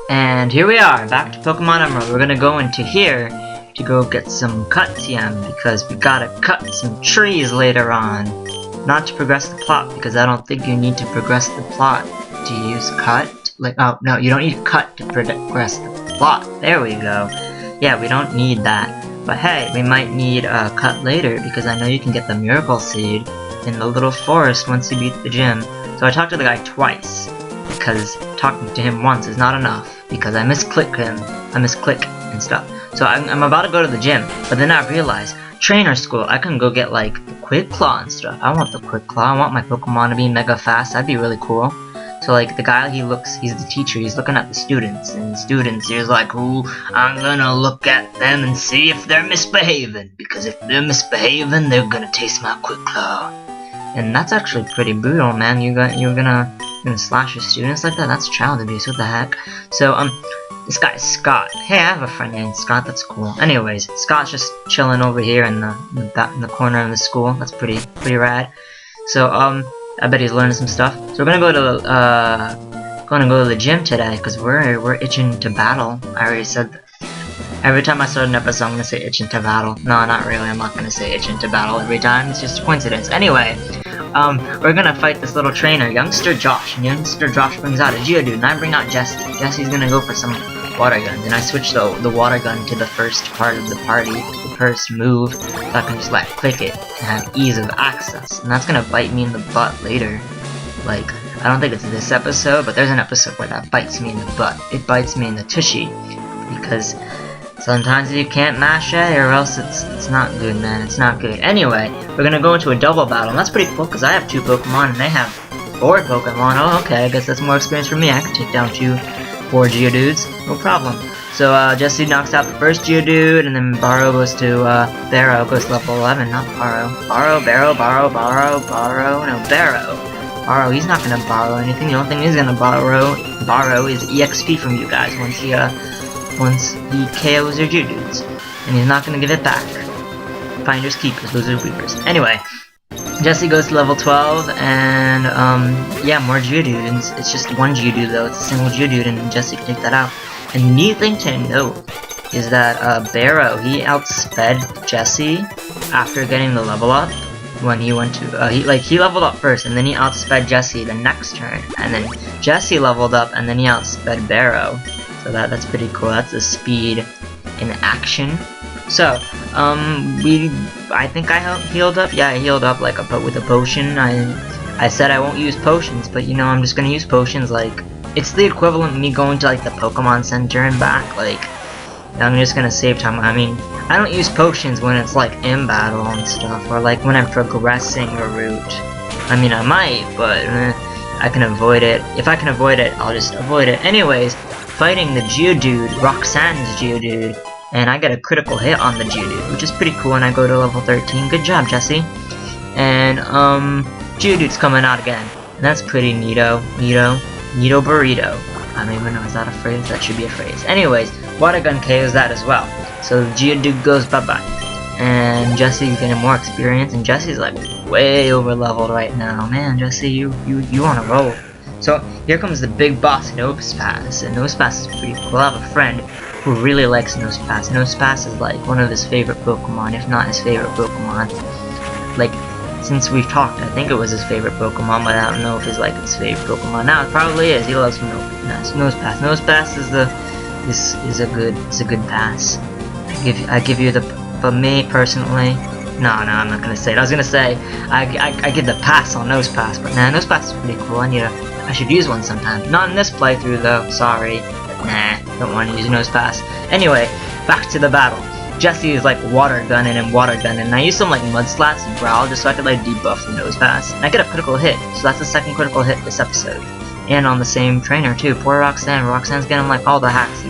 And here we are, back to Pokemon Emerald. We're gonna go into here to go get some cut TM because we gotta cut some trees later on. Not to progress the plot, because I don't think you need to progress the plot to use cut. Like, oh, no, you don't need cut to progress the plot. There we go. Yeah, we don't need that. But hey, we might need cut later, because I know you can get the Miracle Seed in the little forest once you beat the gym. So I talked to the guy twice, because talking to him once is not enough, because I misclick him, and stuff. So I'm about to go to the gym, but then I realized, trainer school, I can go get like the Quick Claw and stuff. I want the Quick Claw, I want my Pokemon to be mega fast, that'd be really cool. So like the guy, he's the teacher, he's looking at the students, and the students, he's like, ooh, I'm gonna look at them and see if they're misbehaving, because if they're misbehaving, they're gonna taste my Quick Claw. And that's actually pretty brutal, man. You're gonna slash your students like that? That's child abuse, what the heck? So, this guy is Scott. Hey, I have a friend named Scott, that's cool. Anyways, Scott's just chilling over here in the corner of the school. That's pretty rad. So, I bet he's learning some stuff. So we're gonna go to the gym today, because we're itching to battle. I already said that. Every time I start an episode, I'm gonna say itching to battle. No, not really, I'm not gonna say itching to battle every time, it's just a coincidence. Anyway, we're gonna fight this little trainer, Youngster Josh, and Youngster Josh brings out a Geodude, and I bring out Jesse. Jesse's gonna go for some water guns, and I switch the water gun to the first part of the party, the first move, so I can just like click it and have ease of access, and that's gonna bite me in the butt later. Like, I don't think it's this episode, but there's an episode where that bites me in the butt. It bites me in the tushy, because sometimes you can't mash A, or else it's not good, man. It's not good. Anyway, we're gonna go into a double battle, and that's pretty cool, because I have 2 Pokemon, and they have 4 Pokemon. Oh, okay, I guess that's more experience for me. I can take down 4 Geodudes, no problem. So, Jesse knocks out the first Geodude, and then Barrow goes to, Barrow goes to level 11, not Barrow. Barrow, no, Barrow. Barrow, he's not gonna borrow anything. The only thing he's gonna borrow is EXP from you guys once he KOs your Geodudes. And he's not gonna give it back. Finders keepers, losers weepers. Anyway, Jesse goes to level 12, and yeah, more Geodude, and it's just one Geodude though, it's a single Geodude, and Jesse can take that out. And the neat thing to note is that Barrow, he outsped Jesse after getting the level up. When he went to, he leveled up first, and then he outsped Jesse the next turn, and then Jesse leveled up, and then he outsped Barrow. So that's pretty cool. That's the speed in action. So, I think I healed up. Yeah, I healed up with a potion. I said I won't use potions, but you know, I'm just gonna use potions. Like, it's the equivalent of me going to like the Pokemon Center and back. Like, I'm just gonna save time. I mean, I don't use potions when it's like in battle and stuff, or like when I'm progressing a route. I mean, I might, but I can avoid it. If I can avoid it, I'll just avoid it. Anyways, fighting the Geodude, Roxanne's Geodude, and I get a critical hit on the Geodude, which is pretty cool, and I go to level 13. Good job, Jesse. And Geodude's coming out again. And that's pretty neato burrito. I don't even know, is that a phrase? That should be a phrase. Anyways, Water Gun KOs that as well. So Geodude goes bye-bye. And Jesse's getting more experience, and Jesse's like way over leveled right now. Man, Jesse, you on a roll. So here comes the big boss, Nosepass, and Nosepass is pretty cool. I have a friend who really likes Nosepass. Nosepass is like one of his favorite Pokemon, if not his favorite Pokemon. Like, since we've talked, I think it was his favorite Pokemon, but I don't know if it's like his favorite Pokemon now. It probably is. He loves Nosepass. Nosepass is a good pass. I give you for me personally. No, I'm not gonna say it. I was gonna say I give the pass on Nosepass, but nah, Nosepass is pretty cool. I should use one sometime. Not in this playthrough though, sorry. But nah, don't want to use Nosepass. Anyway, back to the battle. Jesse is like water gunning, and I use some like Mud Slats and Growl just so I could like debuff the Nosepass. And I get a critical hit, so that's the second critical hit this episode. And on the same trainer too. Poor Roxanne. Roxanne's getting like all the hacks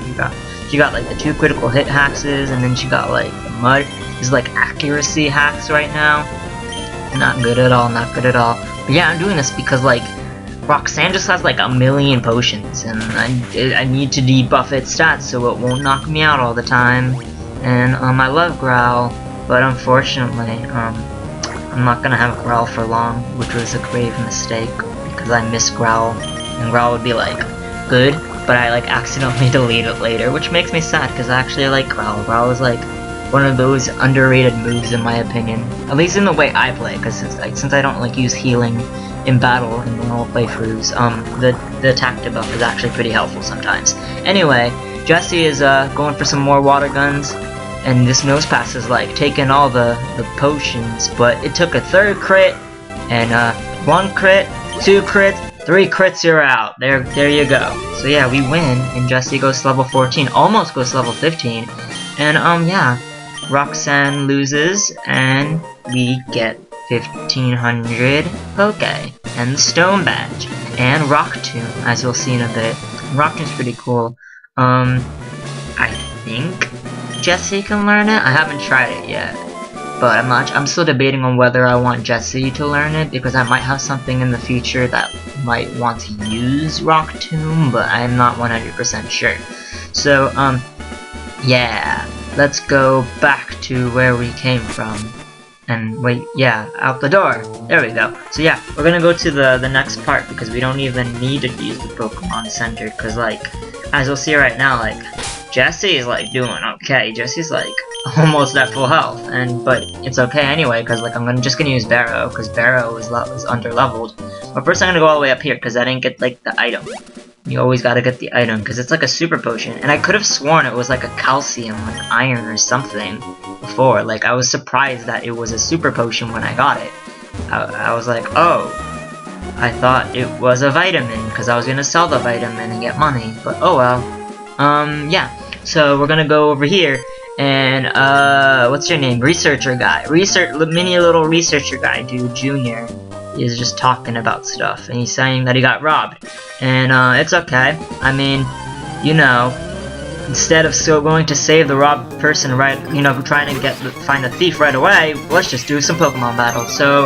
she got like the 2 critical hit haxes, and then she got like the mud. Is like accuracy hacks right now. Not good at all, not good at all. But yeah, I'm doing this because like Roxanne just has like a million potions, and I need to debuff its stats so it won't knock me out all the time. And I love Growl, but unfortunately, I'm not gonna have Growl for long, which was a grave mistake because I miss Growl, and Growl would be like good, but I like accidentally deleted it later, which makes me sad because I actually like Growl. Growl is like one of those underrated moves in my opinion, at least in the way I play, because since I don't like use healing in battle in normal playthroughs, the attack debuff is actually pretty helpful sometimes. Anyway, Jesse is going for some more water guns, and this nose pass is like taking all the potions, but it took a 3rd crit, and 1 crit, 2 crits, 3 crits, you're out. There you go. So yeah, we win, and Jesse goes to level 14, almost goes to level 15, and yeah, Roxanne loses, and we get 1500 Poke, and the Stone Badge, and Rock Tomb, as you'll see in a bit. Rock Tomb's pretty cool. I think Jesse can learn it. I haven't tried it yet, but I'm still debating on whether I want Jesse to learn it, because I might have something in the future that might want to use Rock Tomb, but I'm not 100% sure. So, yeah, let's go back to where we came from. And wait, yeah, out the door. There we go. So yeah, we're gonna go to the next part, because we don't even need to use the Pokemon Center, because like, as you'll see right now, like, Jesse is like doing okay. Jesse's like almost at full health, but it's okay anyway, because like I'm just gonna use Barrow, because Barrow is under leveled. But first I'm gonna go all the way up here, because I didn't get like the item. You always gotta get the item, because it's like a super potion, and I could have sworn it was like a calcium, like iron or something before. Like, I was surprised that it was a super potion when I got it. I was like, oh, I thought it was a vitamin, because I was gonna sell the vitamin and get money, but oh well. Yeah, so we're gonna go over here, and what's your name? Researcher guy. Mini little researcher guy, dude, Junior. Is just talking about stuff, and he's saying that he got robbed, and it's okay. I mean, you know, instead of still going to save the robbed person right, you know, trying to find the thief right away, let's just do some Pokemon battles. So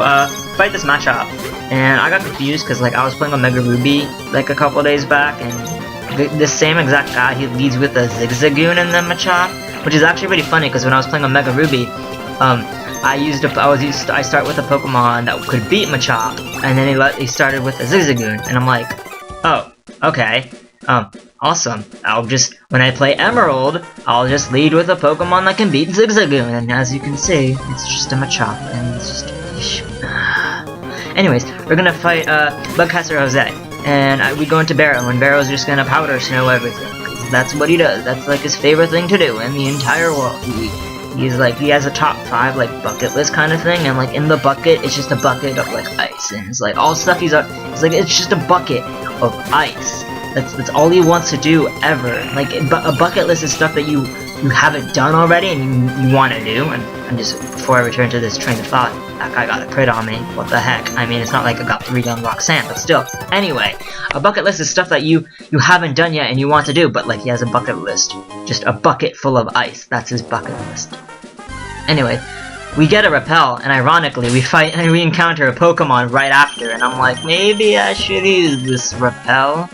fight this Machop, and I got confused because like I was playing on Mega Ruby like a couple days back, and the same exact guy, he leads with a Zigzagoon and then Machop, which is actually pretty funny because when I was playing on Mega Ruby, I start with a Pokemon that could beat Machop, and then he started with a Zigzagoon, and I'm like, oh, okay, awesome. When I play Emerald, I'll just lead with a Pokemon that can beat Zigzagoon, and as you can see, it's just a Machop, and it's just anyways, we're gonna fight, Bugcaster Jose, and we go into Barrow, and Barrow's just gonna powder snow everything, 'cause that's what he does. That's like his favorite thing to do in the entire world. He has a top 5 like bucket list kind of thing, and like in the bucket it's just a bucket of like ice, and it's like all stuff it's just a bucket of ice. That's all he wants to do ever. Like a bucket list is stuff that you haven't done already and you want to do. And just before I return to this train of thought, that guy got a crit on me. What the heck? I mean, it's not like I got 3 on Roxanne, but still. Anyway, a bucket list is stuff that you haven't done yet and you want to do, but like he has a bucket list, just a bucket full of ice. That's his bucket list. Anyway, we get a Repel, and ironically, we encounter a Pokemon right after, and I'm like, maybe I should use this Repel.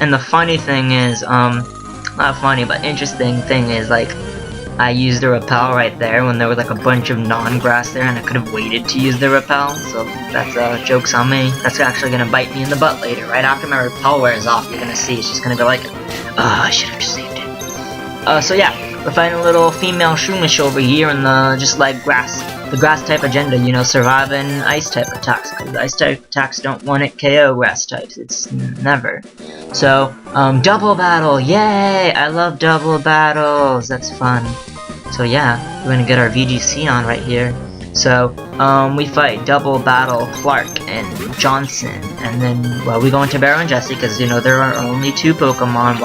And the funny thing is, not funny, but interesting thing is, like, I used the Repel right there when there was like a bunch of non-grass there, and I could have waited to use the Repel, so that's joke's on me. That's actually gonna bite me in the butt later. Right after my Repel wears off, you're gonna see it's just gonna be like, oh, I should have just saved it. So yeah, we're fighting a little female Shroomish over here in the grass type agenda, you know, surviving ice type attacks, because ice type attacks don't want it KO grass types, it's never. So, double battle, yay! I love double battles, that's fun. So yeah, we're gonna get our VGC on right here. So, we fight double battle Clark and Johnson, and then, well, we go into Barrow and Jesse, because, you know, there are only 2 Pokemon,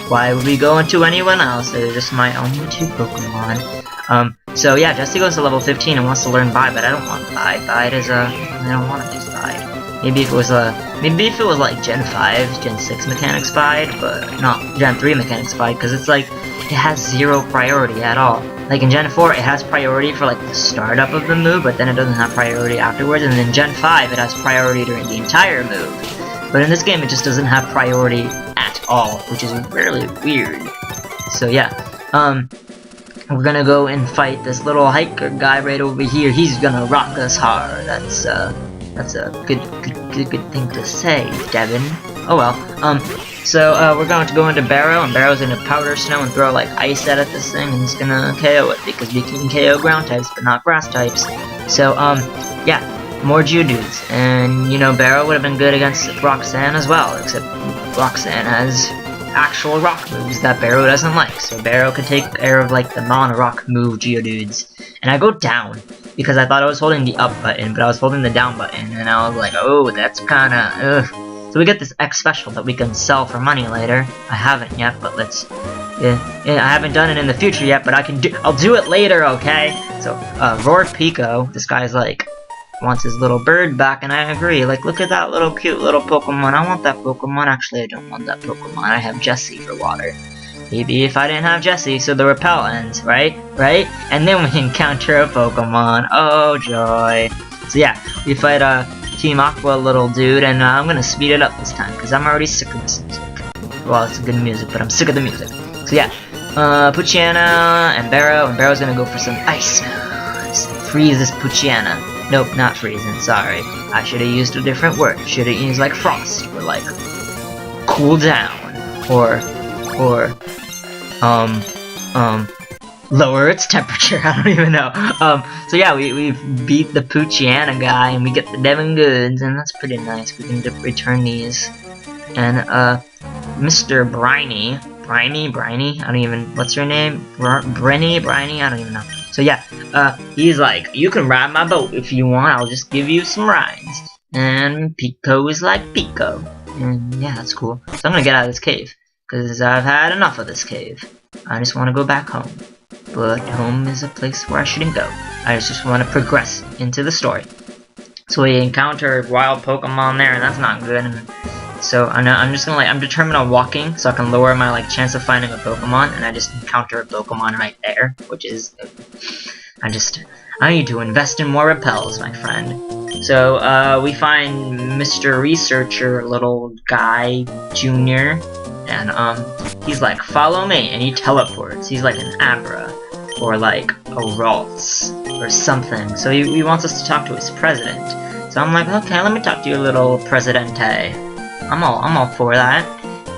why would we go into anyone else? They're just my only 2 Pokemon. So yeah, Jesse goes to level 15 and wants to learn Bide, but I don't want Bide. Bide is I don't want to use Bide. Maybe if it was like Gen 5, Gen 6 mechanics Bide, but not Gen 3 mechanics Bide, because it's like, it has 0 priority at all. Like in Gen 4, it has priority for like the startup of the move, but then it doesn't have priority afterwards, and in Gen 5, it has priority during the entire move. But in this game, it just doesn't have priority at all, which is really weird. So yeah, we're gonna go and fight this little hiker guy right over here. He's gonna rock us hard. That's a good thing to say, Devin. Oh well. So we're going to go into Barrow, and Barrow's gonna powder snow and throw like ice at this thing, and it's gonna KO it because we can KO ground types but not grass types. So yeah, more Geodudes, and you know Barrow would have been good against Roxanne as well, except Roxanne has actual rock moves that Barrow doesn't like, so Barrow could take care of like the non-rock move Geodudes. And I go down because I thought I was holding the up button, but I was holding the down button, and I was like, oh, that's kinda ugh. So we get this X special that we can sell for money later. I haven't yet, but let's. Yeah, I haven't done it in the future yet, but I'll do it later, okay? So, Roar Pico, this guy's like, wants his little bird back, and I agree. Like, look at that little cute little Pokemon. I want that Pokemon. Actually, I don't want that Pokemon. I have Jessie for water. Maybe if I didn't have Jessie, so the repel ends, right? Right? And then we encounter a Pokemon. Oh, joy. So yeah, we fight Team Aqua little dude, and I'm gonna speed it up this time, because I'm already sick of this music. Well, it's good music, but I'm sick of the music. So yeah, Poochyena and Barrow's gonna go for some ice. Freeze this Poochyena. Nope, not freezing, sorry. I should have used a different word. Should have used like frost, or like cool down, or lower its temperature. I don't even know. So yeah, we beat the Poochyena guy, and we get the Devon goods, and that's pretty nice. We can return these. And Mr. Briny, I don't even. What's your name? Briny, I don't even know. So yeah, he's like, you can ride my boat if you want. I'll just give you some rides. And Pico is like Pico, and yeah, that's cool. So I'm gonna get out of this cave because I've had enough of this cave. I just want to go back home. But home is a place where I shouldn't go. I just want to progress into the story. So we encounter wild Pokemon there, and that's not good. And so I'm just gonna I'm determined on walking, so I can lower my chance of finding a Pokemon. And I just encounter a Pokemon right there, which is I need to invest in more repels, my friend. So we find Mr. Researcher, little guy, Junior. And he's like, follow me, and he teleports. He's like an Abra, or like a Ralts, or something. So he wants us to talk to his president. So I'm like, okay, let me talk to your little Presidente. I'm all for that.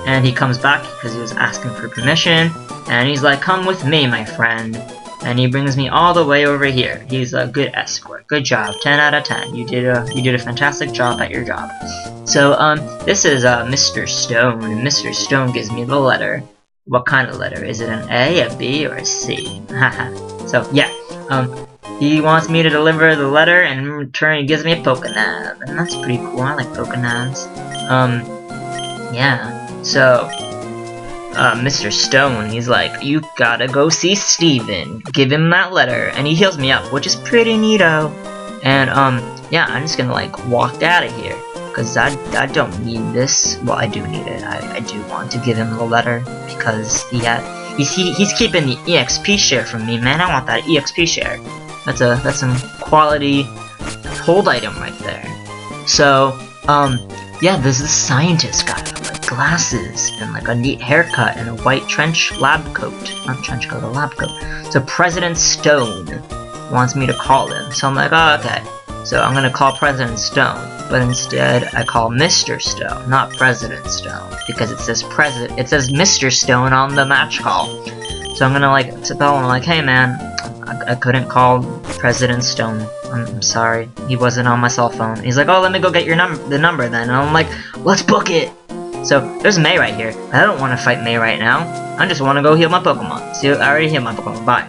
And he comes back because he was asking for permission, and he's like, come with me, my friend. And he brings me all the way over here. He's a good escort. Good job. 10 out of 10. You did a fantastic job at your job. So this is Mr. Stone. And Mr. Stone gives me the letter. What kind of letter? Is it an A, a B, or a C? Haha. So yeah. He wants me to deliver the letter, and in return he gives me a Pokénav, and that's pretty cool. I like Pokénavs. Yeah. So Mr. Stone, he's like, you gotta go see Steven. Give him that letter, and he heals me up, which is pretty neato. And yeah, I'm just gonna walk out of here, because I don't need this. Well, I do need it. I do want to give him the letter, because he's keeping the EXP share from me, man. I want that EXP share. That's some quality hold item right there. So yeah, there's this scientist guy with glasses and a neat haircut and a white lab coat. Not trench coat, a lab coat. So President Stone wants me to call him. So I'm like, oh, okay. So I'm gonna call President Stone, but instead I call Mr. Stone, not President Stone, because it says Mr. Stone on the match call. So I'm gonna tell him hey man, I couldn't call President Stone. I'm sorry, he wasn't on my cell phone. He's like, oh, let me go get the number then. And I'm like, let's book it. So there's May right here. I don't want to fight May right now. I just want to go heal my Pokemon. See, I already healed my Pokemon. Bye.